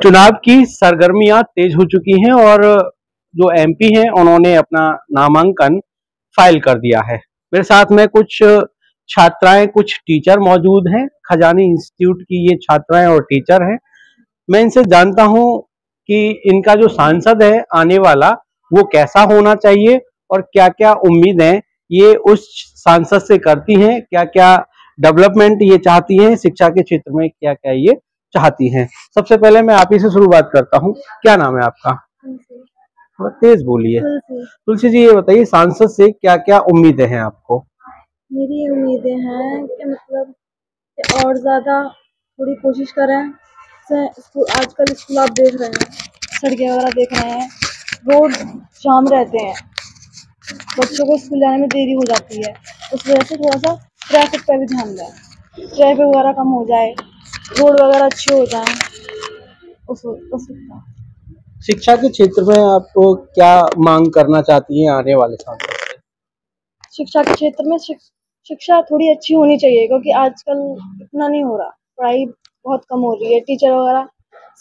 चुनाव की सरगर्मियां तेज हो चुकी हैं और जो एमपी हैं उन्होंने अपना नामांकन फाइल कर दिया है। मेरे साथ में कुछ छात्राएं, कुछ टीचर मौजूद हैं। खजानी इंस्टीट्यूट की ये छात्राएं और टीचर हैं। मैं इनसे जानता हूं कि इनका जो सांसद है आने वाला वो कैसा होना चाहिए और क्या-क्या उम्मीदें ये उस सांसद से करती हैं, क्या-क्या डेवलपमेंट ये चाहती हैं, शिक्षा के क्षेत्र में क्या-क्या ये चाहती हैं। सबसे पहले मैं आप ही से शुरुआत करता हूँ। क्या नाम है आपका? थोड़ा तेज बोलिए। तुलसी जी, ये बताइए सांसद से क्या-क्या उम्मीदें हैं आपको? मेरी उम्मीदें हैं कि मतलब और ज़्यादा थोड़ी कोशिश करें। आजकल स्कूल आप देख रहे हैं, सड़कें वगैरह देख रहे हैं, रोड जाम रहते हैं, बच्चों को स्कूल जाने में देरी हो जाती है। उस वजह से थोड़ा सा ट्रैफिक पर भी ध्यान दें, ट्रैफिक वगैरह कम हो जाए, रोड वगैरह अच्छे हो जाएं। उस शिक्षा के क्षेत्र में आप क्या मांग करना चाहती हैं आने वाले सांसद से? शिक्षा के क्षेत्र में शिक्षा थोड़ी अच्छी होनी चाहिए, क्योंकि आजकल इतना नहीं हो रहा, पढ़ाई बहुत कम हो रही है। टीचर वगैरह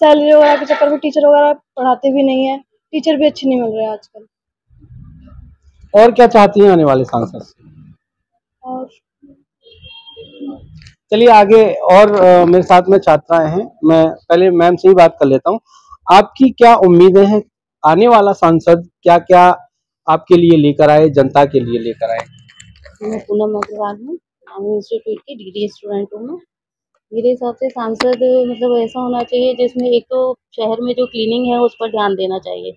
सैलरी वगैरह के चक्कर में टीचर वगैरह पढ़ाते भी नहीं है, टीचर भी अच्छे नहीं मिल रहे हैं आजकल। और क्या चाहती हैं आने वाले सांसद से? और चलिए आगे। और मेरे साथ में छात्राएं हैं। मैं पहले मैम से ही बात कर लेता हूँ। आपकी क्या उम्मीदें हैं? आने वाला सांसद क्या क्या आपके लिए लेकर आए, जनता के लिए लेकर आए? मैं पूनम अग्रवाल हूँ, आर्मी इंस्टीट्यूट की डिग्री स्टूडेंट हूँ मैं। मेरे हिसाब से सांसद मतलब ऐसा होना चाहिए जिसमें एक तो शहर में जो क्लीनिंग है उस पर ध्यान देना चाहिए।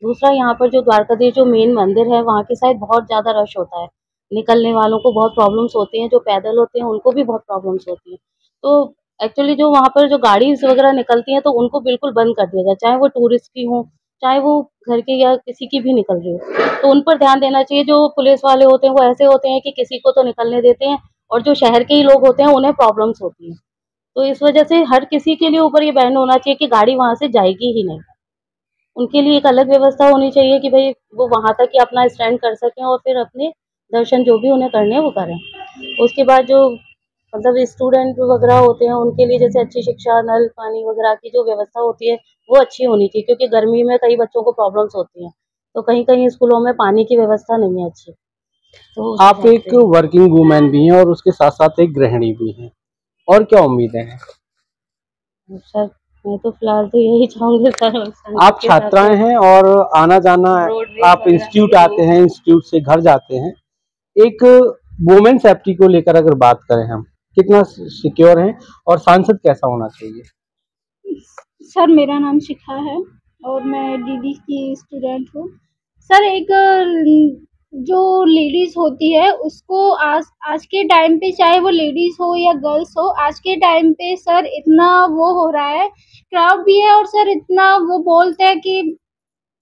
दूसरा, यहाँ पर जो द्वारकाधीश जो मेन मंदिर है वहाँ की साइड बहुत ज़्यादा रश होता है, निकलने वालों को बहुत प्रॉब्लम्स होती हैं, जो पैदल होते हैं उनको भी बहुत प्रॉब्लम्स होती हैं। तो एक्चुअली जो वहाँ पर जो गाड़ी वगैरह निकलती हैं तो उनको बिल्कुल बंद कर दिया जाए, चाहे वो टूरिस्ट की हों, चाहे वो घर के या किसी की भी निकल रही हो, तो उन पर ध्यान देना चाहिए। जो पुलिस वाले होते हैं वो ऐसे होते हैं कि किसी को तो निकलने देते हैं और जो शहर के ही लोग होते हैं उन्हें प्रॉब्लम्स होती हैं। तो इस वजह से हर किसी के लिए ऊपर ये बैन होना चाहिए कि गाड़ी वहाँ से जाएगी ही नहीं। उनके लिए एक अलग व्यवस्था होनी चाहिए कि भाई वो वहाँ तक ही अपना स्टैंड कर सकें और फिर अपने दर्शन जो भी उन्हें करने हैं वो करें। उसके बाद जो मतलब स्टूडेंट वगैरह होते हैं उनके लिए जैसे अच्छी शिक्षा, नल पानी वगैरह की जो व्यवस्था होती है वो अच्छी होनी चाहिए, क्योंकि गर्मी में कई बच्चों को प्रॉब्लम्स होती हैं, तो कहीं-कहीं स्कूलों में पानी की व्यवस्था नहीं है अच्छी। तो आप एक वर्किंग वूमेन भी हैं और उसके साथ-साथ एक गृहिणी भी हैं। और क्या उम्मीदें हैं? सर, मैं तो फिलहाल तो यही चाहूँगी सर, आप छात्राएं हैं और आना-जाना, आप इंस्टीट्यूट आते हैं, इंस्टीट्यूट से घर जाते हैं। एक वुमेन सेफ्टी को लेकर अगर बात करें हम, कितना सिक्योर हैं और सांसद कैसा होना चाहिए? सर, मेरा नाम शिखा है और मैं डीडी की स्टूडेंट हूँ। सर, एक जो लेडीज़ होती है उसको आज आज के टाइम पे, चाहे वो लेडीज़ हो या गर्ल्स हो, आज के टाइम पे सर इतना वो हो रहा है, क्राउड भी है और सर इतना वो बोलते हैं कि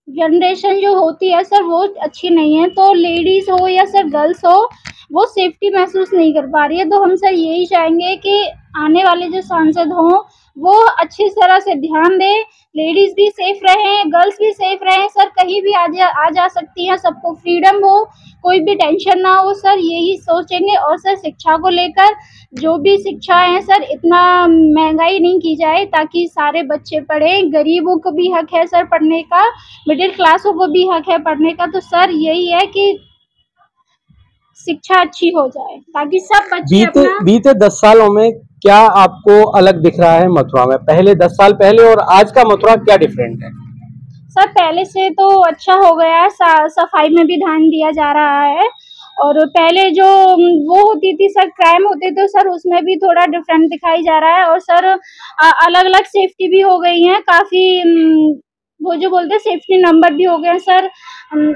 जनरेशन जो होती है सर वो अच्छी नहीं है, तो लेडीज़ हो या सर गर्ल्स हो, वो सेफ्टी महसूस नहीं कर पा रही है। तो हम सर यही चाहेंगे कि आने वाले जो सांसद हों वो अच्छी तरह से ध्यान दें, लेडीज़ भी सेफ रहें, गर्ल्स भी सेफ रहें, सर कहीं भी आ जा सकती हैं, सबको फ्रीडम हो, कोई भी टेंशन ना हो, सर यही सोचेंगे। और सर शिक्षा को लेकर जो भी शिक्षा है सर, इतना महंगाई नहीं की जाए ताकि सारे बच्चे पढ़ें, गरीबों को भी हक है सर पढ़ने का, मिडिल क्लासों को भी हक है पढ़ने का। तो सर यही है कि शिक्षा अच्छी हो जाए ताकि सब बच्चे बीते 10 सालों में क्या आपको अलग दिख रहा है मथुरा में? पहले 10 साल पहले और आज का मथुरा क्या डिफरेंट है? सर पहले से तो अच्छा हो गया है, सफाई में भी ध्यान दिया जा रहा है और पहले जो वो होती थी सर, क्राइम होते थे सर, उसमें भी थोड़ा डिफरेंट दिखाई जा रहा है और सर अलग-अलग सेफ्टी भी हो गई है काफ़ी। वो जो बोलते हैं सेफ्टी नंबर भी हो गए हैं सर,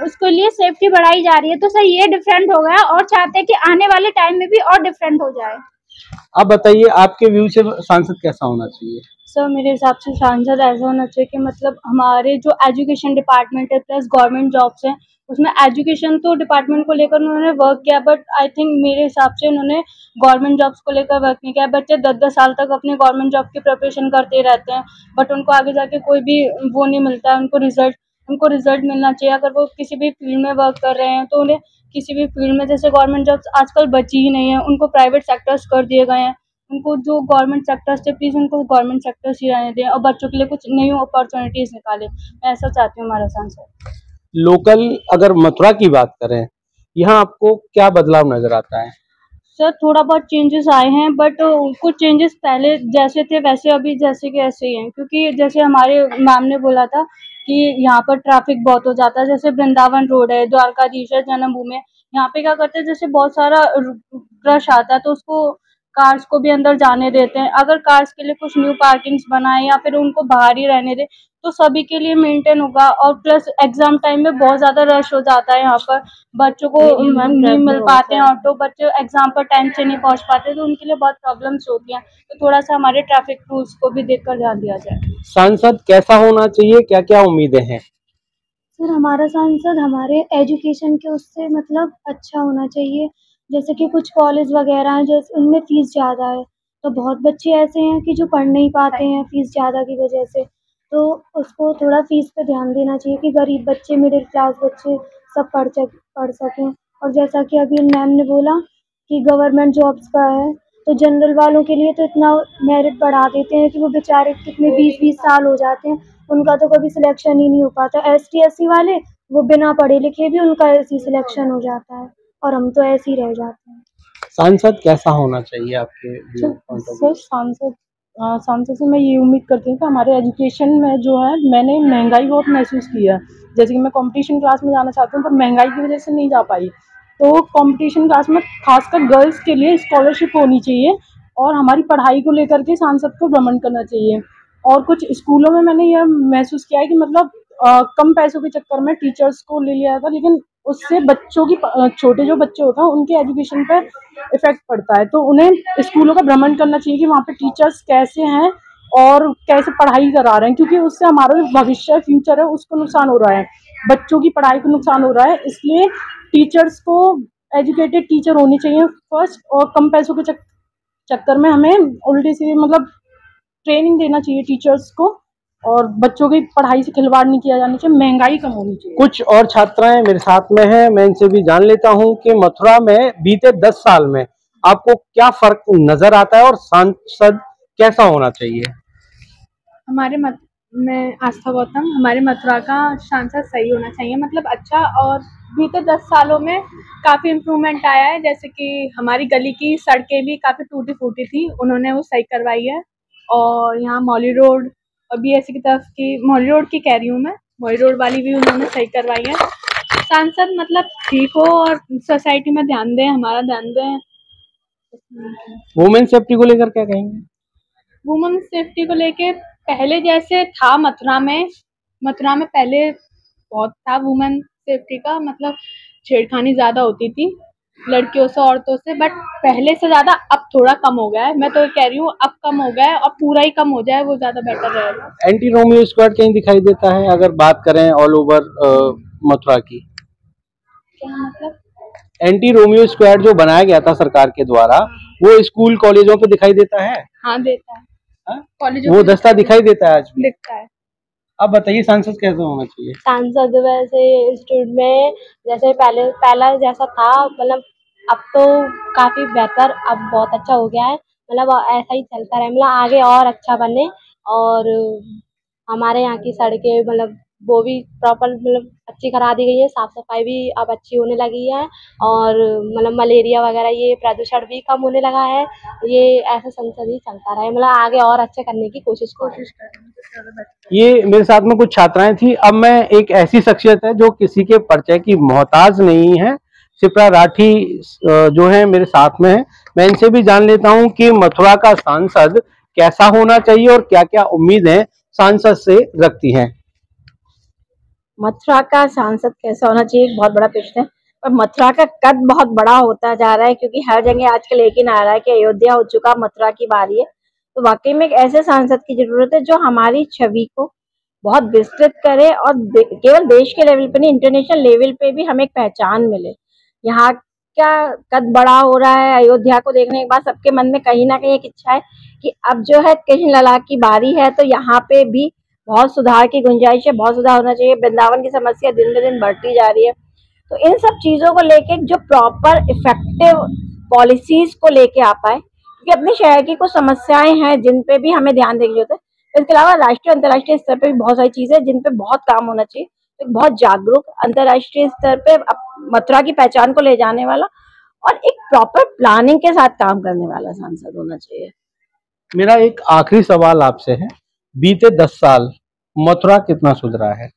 उसके लिए सेफ्टी बढ़ाई जा रही है। तो सर ये डिफरेंट हो गया और चाहते हैं कि आने वाले टाइम में भी और डिफरेंट हो जाए। आप बताइए, आपके व्यू से सांसद कैसा होना चाहिए? सर, मेरे हिसाब से सांसद ऐसा होना चाहिए कि मतलब हमारे जो एजुकेशन डिपार्टमेंट है प्लस गवर्नमेंट जॉब्स हैं, उसमें एजुकेशन तो डिपार्टमेंट को लेकर उन्होंने वर्क किया, बट आई थिंक मेरे हिसाब से उन्होंने गवर्नमेंट जॉब्स को लेकर वर्क नहीं किया। बच्चे 10-10 साल तक अपने गवर्नमेंट जॉब की प्रिपरेशन करते रहते हैं, बट उनको आगे जाके कोई भी वो नहीं मिलता है, उनको रिजल्ट मिलना चाहिए। अगर वो किसी भी फील्ड में वर्क कर रहे हैं तो उन्हें किसी भी फील्ड में, जैसे गवर्नमेंट जॉब्स आजकल बची ही नहीं है, उनको प्राइवेट सेक्टर्स कर दिए गए हैं, उनको जो गवर्नमेंट सेक्टर्स थे प्लीज़ उनको गवर्नमेंट सेक्टर्स ही रहने दें और बच्चों के लिए कुछ न्यू अपॉर्चुनिटीज़ निकालें। मैं ऐसा चाहती हूँ हमारा सांसद। लोकल अगर मथुरा की बात करें, यहाँ आपको क्या बदलाव नजर आता है? सर थोड़ा बहुत चेंजेस आए हैं बट कुछ चेंजेस पहले जैसे थे वैसे अभी जैसे के ऐसे ही हैं, क्योंकि जैसे हमारे मैम ने बोला था कि यहाँ पर ट्रैफिक बहुत हो जाता है। जैसे वृंदावन रोड है, द्वारकाधीश है, जन्मभूमि है, यहाँ पे क्या करते हैं जैसे बहुत सारा रश आता है तो उसको कार्स को भी अंदर जाने देते हैं। अगर कार्स के लिए कुछ न्यू पार्किंग्स बनाए या फिर उनको बाहर ही रहने दें तो सभी के लिए मेंटेन होगा। और प्लस एग्जाम टाइम में बहुत ज़्यादा रश हो जाता है, यहाँ पर बच्चों को नहीं मिल पाते हैं ऑटो, बच्चे एग्जाम पर टाइम से नहीं पहुँच पाते तो उनके लिए बहुत प्रॉब्लम्स होती हैं। तो थोड़ा सा हमारे ट्रैफिक रूल्स को भी देखकर ध्यान दिया जाए। सांसद कैसा होना चाहिए, क्या क्या उम्मीदें हैं? सर हमारा सांसद हमारे एजुकेशन के उससे मतलब अच्छा होना चाहिए। जैसे कि कुछ कॉलेज वगैरह हैं जैसे उनमें फ़ीस ज़्यादा है, तो बहुत बच्चे ऐसे हैं कि जो पढ़ नहीं पाते हैं फ़ीस ज़्यादा की वजह से। तो उसको थोड़ा फ़ीस पे ध्यान देना चाहिए कि गरीब बच्चे, मिडिल क्लास बच्चे सब पढ़ सकें। और जैसा कि अभी मैम ने बोला कि गवर्नमेंट जॉब्स का है, तो जनरल वालों के लिए तो इतना मेरिट बढ़ा देते हैं कि वो बेचारे कितने 20-20 साल हो जाते हैं, उनका तो कभी सिलेक्शन ही नहीं हो पाता। एसटी एससी वाले वो बिना पढ़े लिखे भी उनका ऐसे ही सिलेक्शन हो जाता है और हम तो ऐसे ही रह जाते हैं। सांसद कैसा होना चाहिए आपके पॉइंट ऑफ व्यू? सर सांसद से मैं ये उम्मीद करती हूँ कि हमारे एजुकेशन में जो है मैंने महंगाई बहुत महसूस की है। जैसे कि मैं कंपटीशन क्लास में जाना चाहती हूँ पर महंगाई की वजह से नहीं जा पाई, तो कंपटीशन क्लास में खासकर गर्ल्स के लिए स्कॉलरशिप होनी चाहिए और हमारी पढ़ाई को लेकर के सांसद को भ्रमण करना चाहिए। और कुछ स्कूलों में मैंने यह महसूस किया है कि मतलब कम पैसों के चक्कर में टीचर्स को ले लिया था, लेकिन उससे बच्चों की छोटे जो बच्चे होते हैं उनके एजुकेशन पर इफेक्ट पड़ता है। तो उन्हें स्कूलों का भ्रमण करना चाहिए कि वहाँ पे टीचर्स कैसे हैं और कैसे पढ़ाई करा रहे हैं, क्योंकि उससे हमारा जो भविष्य फ्यूचर है उसको नुकसान हो रहा है, बच्चों की पढ़ाई को नुकसान हो रहा है। इसलिए टीचर्स को एजुकेटेड टीचर होनी चाहिए फर्स्ट, और कम पैसों के चक्कर में हमें उल्टी सी मतलब ट्रेनिंग देना चाहिए टीचर्स को, और बच्चों की पढ़ाई से खिलवाड़ नहीं किया जाना चाहिए, महंगाई कम होनी चाहिए। कुछ और छात्राएं मेरे साथ में हैं, मैं इनसे भी जान लेता हूं कि मथुरा में बीते 10 साल में आपको क्या फर्क नजर आता है और सांसद कैसा होना चाहिए? मैं आस्था गौतम, हमारे मथुरा का सांसद सही होना चाहिए, मतलब अच्छा। और बीते 10 सालों में काफ़ी इम्प्रूवमेंट आया है। जैसे कि हमारी गली की सड़कें भी काफ़ी टूटी फूटी थी, उन्होंने वो सही करवाई है। और यहाँ मौली रोड और BSc की तरफ की मौली रोड की कह रही हूँ मैं, मौली रोड वाली भी उन्होंने सही करवाई है। सांसद मतलब ठीक हो और सोसाइटी में ध्यान दें, हमारा ध्यान दें। वुमेन सेफ्टी को लेकर क्या कहेंगे? वुमेन सेफ्टी को लेके पहले जैसे था मथुरा में पहले बहुत था वुमेन सेफ्टी का, मतलब छेड़खानी ज़्यादा होती थी लड़कियों से, औरतों से, बट पहले से ज़्यादा अब थोड़ा कम हो गया है। मैं तो कह रही हूँ अब कम हो गया है और पूरा ही कम हो जाए वो ज़्यादा बेटर रहेगा। एंटी रोमियो स्क्वाड कहीं दिखाई देता है अगर बात करें ऑल ओवर मथुरा की? क्या मतलब? एंटी रोमियो स्क्वाड जो बनाया गया था सरकार के द्वारा, वो स्कूल कॉलेजों पे दिखाई देता है? हाँ देता है, वो दस्ता दिखाई देता है आज भी? दिखता है। अब बताइए सांसद कैसे होना चाहिए? सांसद वैसे स्टूडेंट में जैसे पहला जैसा था, मतलब अब तो काफ़ी बेहतर, अब बहुत अच्छा हो गया है। मतलब ऐसा ही चलता रहे, मतलब आगे और अच्छा बने। और हमारे यहाँ की सड़कें मतलब वो भी प्रॉपर मतलब अच्छी करा दी गई है, साफ सफाई भी अब अच्छी होने लगी है। और मतलब मलेरिया वगैरह ये प्रदूषण भी कम होने लगा है। ये ऐसा संसद ही चलता रहे, मतलब आगे और अच्छे करने की कोशिश करें। ये मेरे साथ में कुछ छात्राएं थी। अब मैं एक ऐसी शख्सियत है जो किसी के परिचय की मोहताज नहीं है, शिप्रा राठी जो है मेरे साथ में है। मैं इनसे भी जान लेता हूं कि मथुरा का सांसद कैसा होना चाहिए और क्या क्या उम्मीदें सांसद से रखती हैं। मथुरा का सांसद कैसा होना चाहिए एक बहुत बड़ा प्रश्न है, पर मथुरा का कद बहुत बड़ा होता जा रहा है, क्योंकि हर जगह आजकल एक ही नारा है कि अयोध्या हो चुका, मथुरा की बारी है। तो वाकई में एक ऐसे सांसद की जरूरत है जो हमारी छवि को बहुत विस्तृत करे और केवल देश के लेवल पे नहीं, इंटरनेशनल लेवल पे भी हमें एक पहचान मिले। यहाँ का कद बड़ा हो रहा है, अयोध्या को देखने के बाद सबके मन में कहीं ना कहीं एक इच्छा है कि अब जो है कृष्ण लला की बारी है, तो यहाँ पे भी बहुत सुधार की गुंजाइश है, बहुत सुधार होना चाहिए। वृंदावन की समस्या दिन ब दिन बढ़ती जा रही है, तो इन सब चीजों को लेके जो प्रॉपर इफेक्टिव पॉलिसीज को लेके आ पाए, क्योंकि अपने शहर की कुछ समस्याएं हैं जिन पे भी हमें ध्यान देने की जरूरत है। इसके अलावा राष्ट्रीय अंतर्राष्ट्रीय स्तर पे भी बहुत सारी चीजें जिन पे बहुत काम होना चाहिए। एक बहुत जागरूक अंतर्राष्ट्रीय स्तर पे मथुरा की पहचान को ले जाने वाला और एक प्रॉपर प्लानिंग के साथ काम करने वाला सांसद होना चाहिए। मेरा एक आखिरी सवाल आपसे है, बीते 10 साल मथुरा कितना सुधरा है?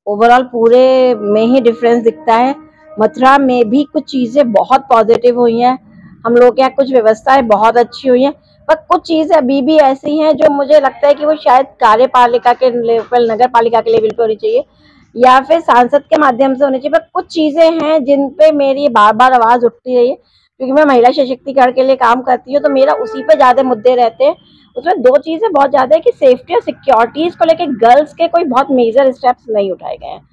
ओवरऑल पूरे में ही डिफरेंस दिखता है। मथुरा में भी कुछ चीजें बहुत पॉजिटिव हुई हैं, हम लोग के यहाँ कुछ व्यवस्थाएं बहुत अच्छी हुई हैं, पर कुछ चीजें अभी भी ऐसी हैं जो मुझे लगता है कि वो शायद कार्यपालिका के लेवल, नगर पालिका के लेवल पे होनी चाहिए या फिर सांसद के माध्यम से होनी चाहिए। पर कुछ चीजें हैं जिन पे मेरी बार बार आवाज उठती रही है, क्योंकि मैं महिला सशक्तिकरण के लिए काम करती हूँ, तो मेरा उसी पे ज्यादा मुद्दे रहते हैं। उसमें दो चीजें बहुत ज्यादा है कि सेफ्टी और सिक्योरिटीज को लेकर गर्ल्स के कोई बहुत मेजर स्टेप्स नहीं उठाए गए हैं।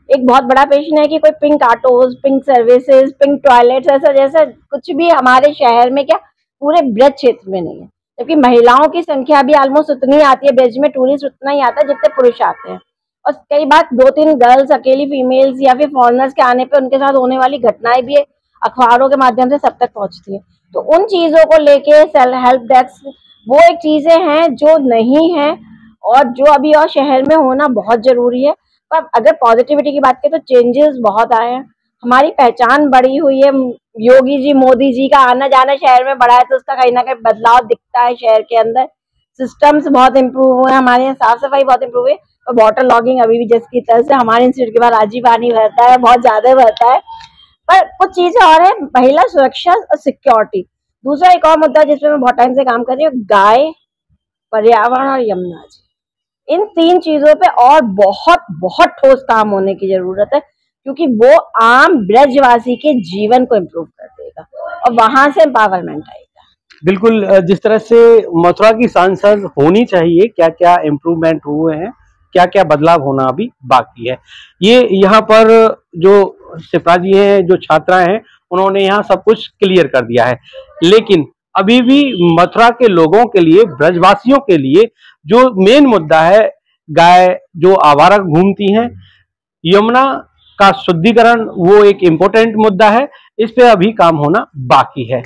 एक बहुत बड़ा प्रश्न है कि कोई pink autos, pink services, pink toilets, ऐसा जैसा कुछ भी हमारे शहर में, क्या पूरे ब्रज क्षेत्र में नहीं है, जबकि महिलाओं की संख्या भी ऑलमोस्ट उतनी आती है ब्रज में, टूरिस्ट उतना ही आता है जितने पुरुष आते हैं। और कई बार 2-3 गर्ल्स, अकेली फीमेल्स या फिर फॉरेनर्स के आने पे उनके साथ होने वाली घटनाएं भी अखबारों के माध्यम से सब तक पहुंचती है। तो उन चीजों को लेके सेल्फ हेल्प डेस्क, वो एक चीजें हैं जो नहीं है और जो अभी और शहर में होना बहुत जरूरी है। पर अगर पॉजिटिविटी की बात करें तो चेंजेस बहुत आए हैं, हमारी पहचान बढ़ी हुई है। योगी जी, मोदी जी का आना जाना शहर में बढ़ा है, तो उसका कहीं ना कहीं बदलाव दिखता है शहर के अंदर। सिस्टम्स बहुत इम्प्रूव हुए हैं, हमारे यहाँ साफ सफाई बहुत इम्प्रूव हुई है। और वाटर लॉगिंग अभी भी जिसकी तरह से हमारे इंस्टीट्यूट के बाद आज ही पानी भरता है, बहुत ज्यादा भरता है। पर कुछ चीजें और है, महिला सुरक्षा और सिक्योरिटी। दूसरा एक और मुद्दा जिसमें मैं बहुत टाइम से काम कर रही हूँ, गाय, पर्यावरण और यमुना जी, इन 3 चीजों पे और बहुत बहुत ठोस काम होने की जरूरत है, क्योंकि वो आम ब्रजवासी के जीवन को इम्प्रूव कर देगा और वहां से एम्पावरमेंट आएगा। बिल्कुल, जिस तरह से मथुरा की सांसद होनी चाहिए, क्या क्या इम्प्रूवमेंट हुए हैं, क्या क्या बदलाव होना अभी बाकी है, ये यहाँ पर जो सिपाही हैं, जो छात्रा हैं, उन्होंने यहाँ सब कुछ क्लियर कर दिया है। लेकिन अभी भी मथुरा के लोगों के लिए, ब्रजवासियों के लिए जो मेन मुद्दा है, गाय जो आवारा घूमती हैं, यमुना का शुद्धिकरण, वो एक इम्पोर्टेंट मुद्दा है। इस पे अभी काम होना बाकी है।